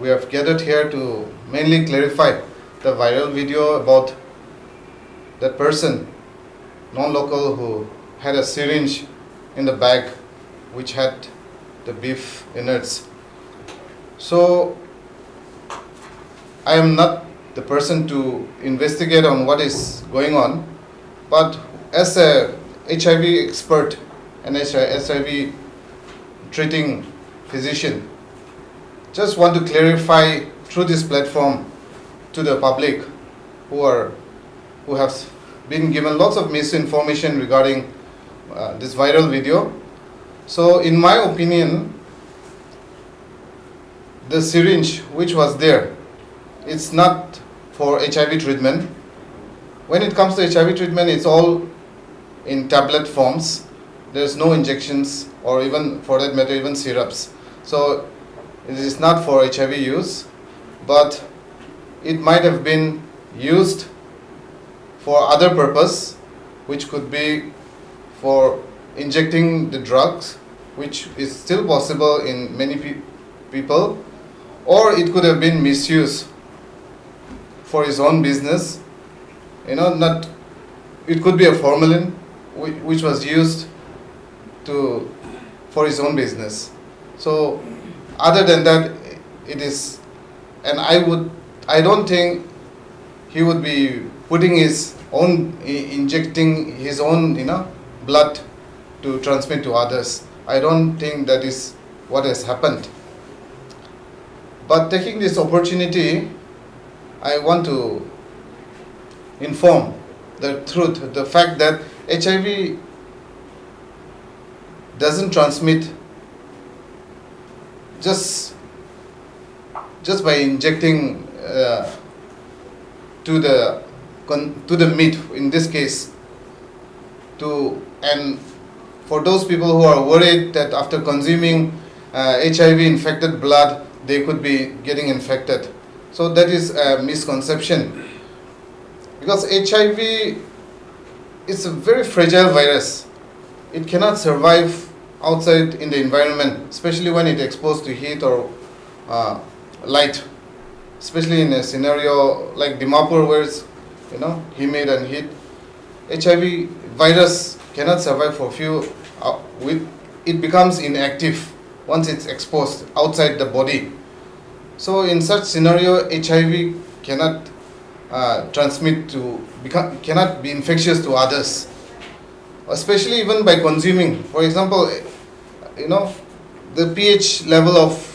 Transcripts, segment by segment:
we have gathered here to mainly clarify the viral video about that person, non-local, who had a syringe in the bag which had the beef innards. So I am not the person to investigate on what is going on, but as a HIV expert and as a HIV treating physician, just want to clarify through this platform to the public who have been given lots of misinformation regarding this viral video. So in my opinion, the syringe which was there, it's not for HIV treatment. When it comes to HIV treatment, it's all in tablet forms. There's no injections or even, for that matter, even syrups. So it is not for HIV use, but it might have been used for other purpose, which could be for injecting the drugs, which is still possible in many people, or it could have been misused for his own business. Not, it could be a formalin which was used for his own business. So other than that, it is, and I don't think he would be putting his own, injecting his own, blood to transmit to others. I don't think that is what has happened. But taking this opportunity, I want to inform the truth, the fact that HIV doesn't transmit just by injecting to the meat, in this case, and for those people who are worried that after consuming HIV infected blood they could be getting infected. So that is a misconception, because HIV is a very fragile virus. It cannot survive outside in the environment, especially when it exposed to heat or light, especially in a scenario like Dimapur, where it's humid and heat. HIV virus cannot survive for it becomes inactive once it's exposed outside the body. So in such scenario, HIV cannot cannot be infectious to others, especially even by consuming. For example, the pH level of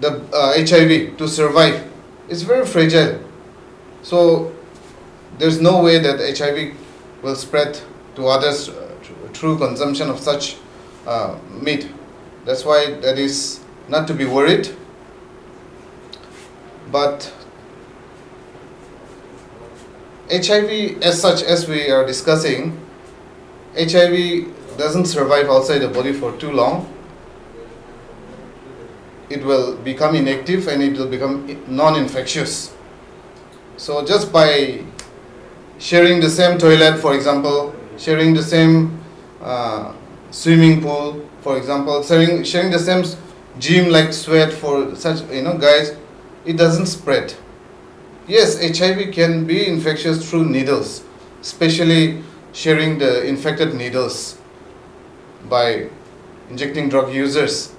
the HIV to survive is very fragile. So there's no way that HIV will spread to others through consumption of such meat. That's why that is not to be worried. But HIV as such, as we are discussing, HIV doesn't survive outside the body for too long. It will become inactive and it will become non-infectious. So just by sharing the same toilet, for example, sharing the same swimming pool, for example, sharing the same gym like sweat for such guys, it doesn't spread. Yes, HIV can be infectious through needles, especially sharing the infected needles by injecting drug users.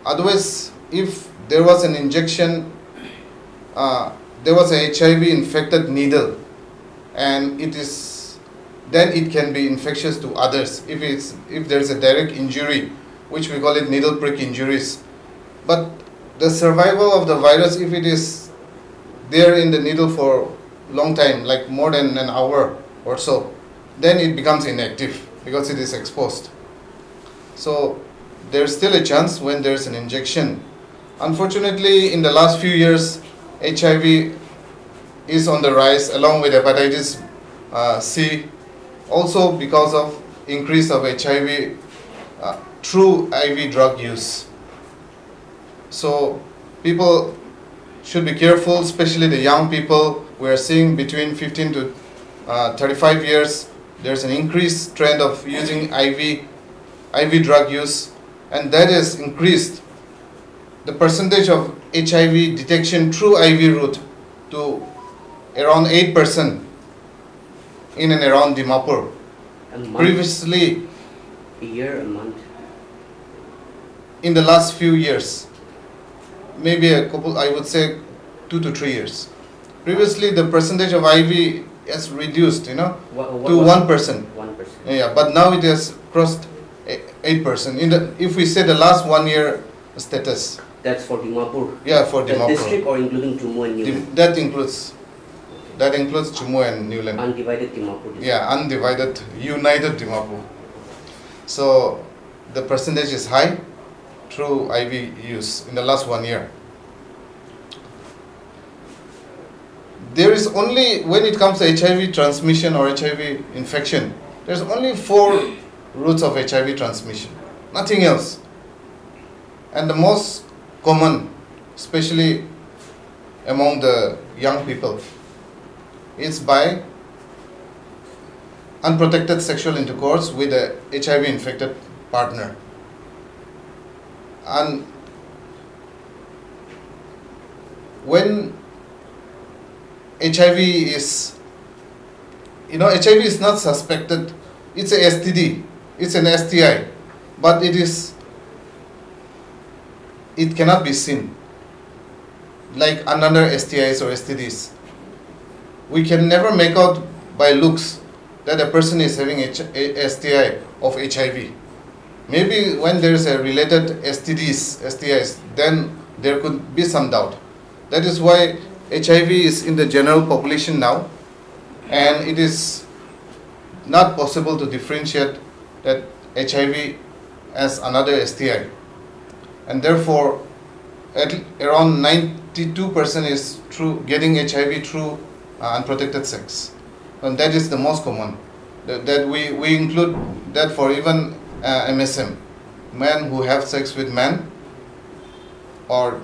Otherwise, if there was an injection, there was a HIV infected needle, and then it can be infectious to others if there is a direct injury, which we call it needle prick injuries. But the survival of the virus, if it is there in the needle for a long time, like more than an hour or so, then it becomes inactive because it is exposed. So there's still a chance when there's an injection. Unfortunately, in the last few years, HIV is on the rise along with hepatitis C, also because of increase of HIV through IV drug use. So people should be careful, especially the young people. We are seeing between 15 to 35 years, there's an increased trend of using IV drug use, and that has increased the percentage of HIV detection through IV route to around 8% in and around Dimapur. A month, Previously, a year, a month. in the last few years, maybe a couple, I would say 2 to 3 years. Previously, the percentage of IV has reduced, to What 1%. 1%. Yeah, but now it has crossed 8%. If we say the last 1 year status, That's for Dimapur. yeah, for The Dimapur, district or including Jumu and Newland? that includes Jammu and Newland. Undivided Dimapur district. Yeah, undivided, united Dimapur. So the percentage is high through IV use in the last 1 year. There is only, when it comes to HIV transmission or HIV infection, there's only 4 routes of HIV transmission, nothing else. And the most common, especially among the young people, is by unprotected sexual intercourse with a HIV infected partner. And when HIV is, HIV is not suspected, it's a STD, it's an STI, but it cannot be seen like another STIs or STDs. We can never make out by looks that a person is having a STI of HIV. Maybe when there is a related STIs, then there could be some doubt. That is why HIV is in the general population now, and it is not possible to differentiate that HIV as another STI. And therefore, around 92% is getting HIV through unprotected sex. And that is the most common. That we include that for even MSM, men who have sex with men, or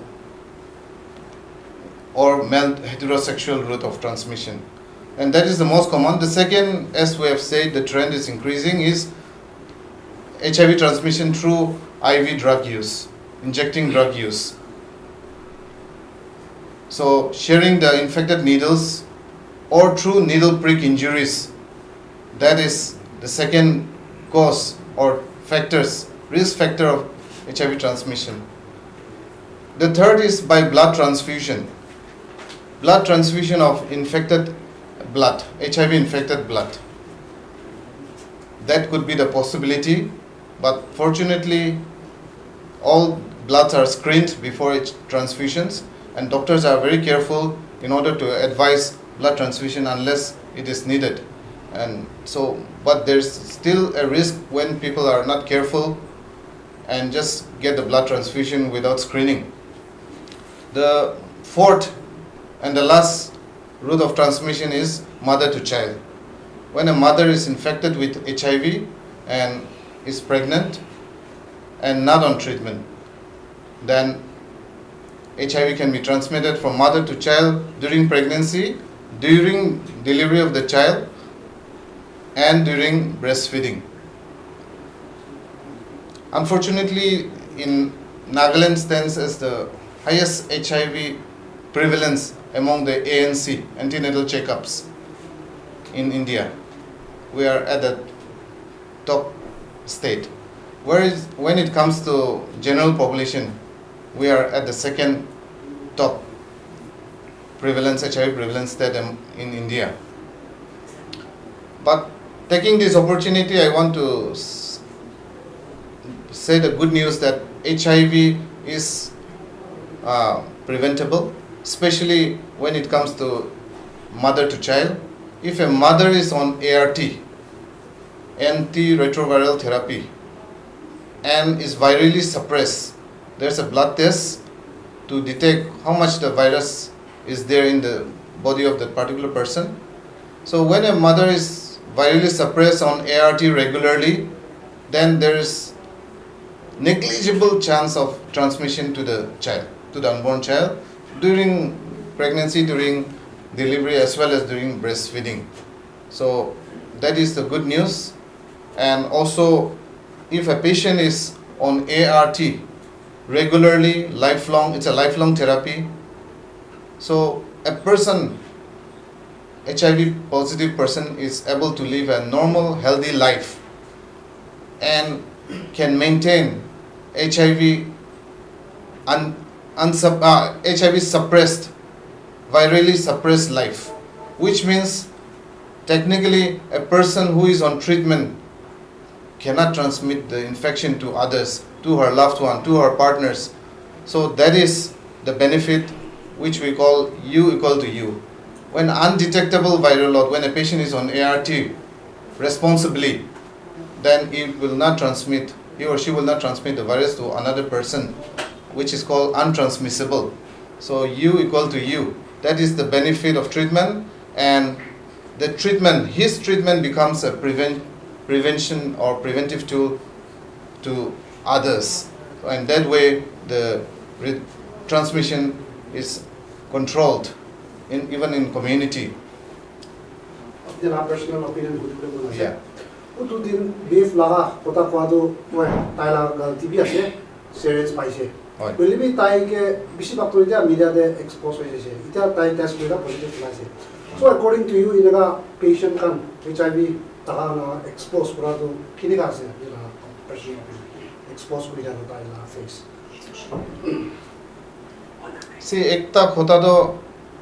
male heterosexual route of transmission. And that is the most common. The second, as we have said, the trend is increasing, is HIV transmission through IV drug use, injecting drug use. So sharing the infected needles or through needle prick injuries, that is the second cause or risk factor of HIV transmission. The third is by blood transfusion of infected blood, HIV infected blood. That could be the possibility, but fortunately all bloods are screened before transfusions, and doctors are very careful in order to advise blood transfusion unless it is needed. And so, but there's still a risk when people are not careful and just get the blood transfusion without screening. The fourth and the last route of transmission is mother to child. When a mother is infected with HIV and is pregnant and not on treatment, then HIV can be transmitted from mother to child during pregnancy, during delivery of the child, and during breastfeeding. Unfortunately, in Nagaland stands as the highest HIV prevalence among the ANC, antenatal checkups, in India. We are at the top state. Whereas when it comes to general population, we are at the second top prevalence, HIV prevalence state in India. But taking this opportunity, I want to say the good news that HIV is preventable, especially when it comes to mother to child. If a mother is on ART, antiretroviral therapy, and is virally suppressed, there's a blood test to detect how much the virus is there in the body of that particular person. So when a mother is virally suppressed on ART regularly, then there is negligible chance of transmission to the child, to the unborn child, during pregnancy, during delivery, as well as during breastfeeding. So that is the good news. And also, if a patient is on ART regularly, lifelong. It's a lifelong therapy. So a person, HIV positive person, is able to live a normal, healthy life and can maintain HIV HIV suppressed, virally suppressed life, which means technically a person who is on treatment cannot transmit the infection to others, to her loved one, to her partners. So that is the benefit which we call U equal to U. When undetectable viral load, when a patient is on ART responsibly, then it will not transmit, he or she will not transmit the virus to another person, which is called untransmissible. So U equal to U. That is the benefit of treatment, and the treatment, his treatment becomes a prevention or preventive tool to others. And that way the transmission is controlled even in community. Personal opinion Yeah. Utu din beef laga kota kwado moi taila galti bi ase serious paise. Right. Believe tai ke bisi bakto dia media de expose hoye ase. Ita tai test kora positive ase. So according to you inaga patient kan HIV taga na expose kora do kini ka ase ina personal opinion. Expose kori jano tai la face. See, ekta khota do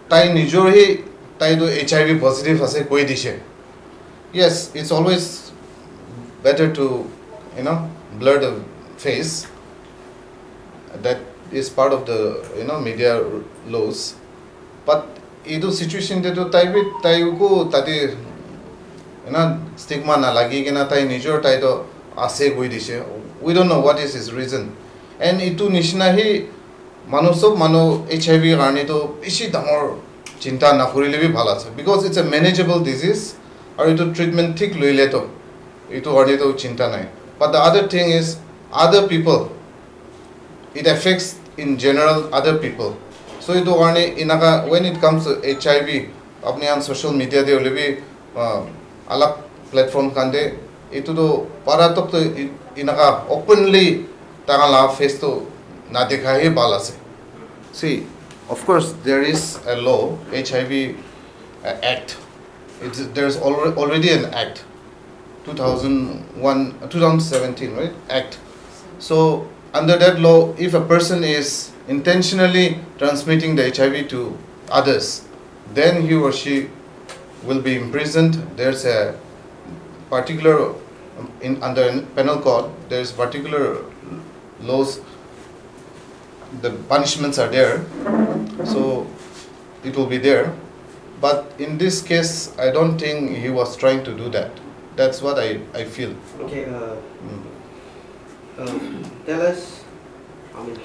tai nijor hi tai do HIV positive ase koi dishe. Yes, it's always better to, blur the face. That is part of the, media laws. But idu situation de to tai ko tati, stigma na lagi kena tai nijor tai do ase koi dishe. We don't know what is his reason. And itu nishna hi manu HIV karne to beshi dangor chinta na korile bi bhal ase, because it's a manageable disease. Or itu treatment thik loile to itu karne to chinta nai. But the other thing is other people, it affects in general other people. So itu karne inaka, when it comes to HIV, apne on social media de hole bi alak platform kande itu to para tok to inaka openly tangala face to na dekha hi bal ase. See, of course there is a law, HIV Act. There's already an act, 2017, right? Act. So under that law, if a person is intentionally transmitting the HIV to others, then he or she will be imprisoned. There's a particular, under penal code, there's particular laws, the punishments are there, so it will be there. But in this case, I don't think he was trying to do that. That's what I feel. Okay, tell us,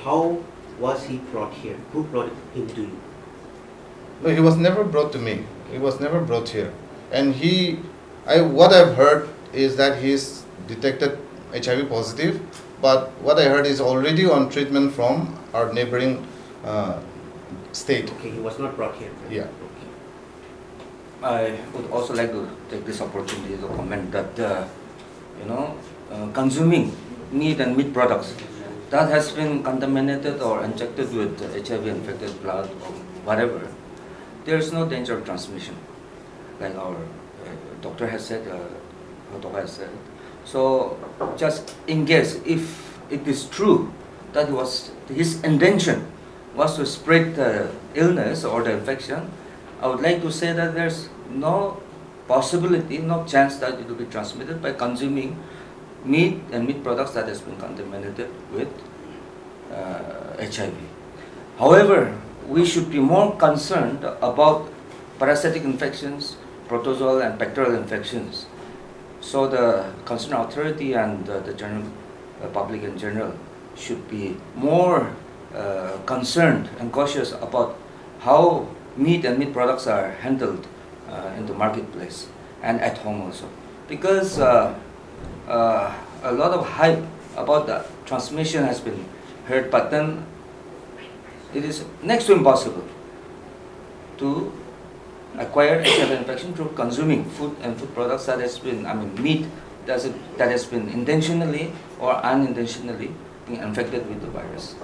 how was he brought here? Who brought him to you? No, he was never brought to me. He was never brought here. And what I've heard is that he's detected HIV positive, but what I heard is already on treatment from our neighboring state. Okay, he was not brought here. Yeah. I would also like to take this opportunity to comment that, consuming meat and meat products that has been contaminated or injected with HIV-infected blood or whatever, there is no danger of transmission, like our doctor has said, So, just in case, if it is true that his intention was to spread the illness or the infection, I would like to say that there's no possibility, no chance that it will be transmitted by consuming meat and meat products that has been contaminated with HIV. However, we should be more concerned about parasitic infections, protozoal and bacterial infections. So the concerned authority and the general public in general should be more concerned and cautious about how meat and meat products are handled in the marketplace and at home also. Because a lot of hype about the transmission has been heard, but then it is next to impossible to acquire HIV infection through consuming food and food products that has been, meat that has been intentionally or unintentionally being infected with the virus.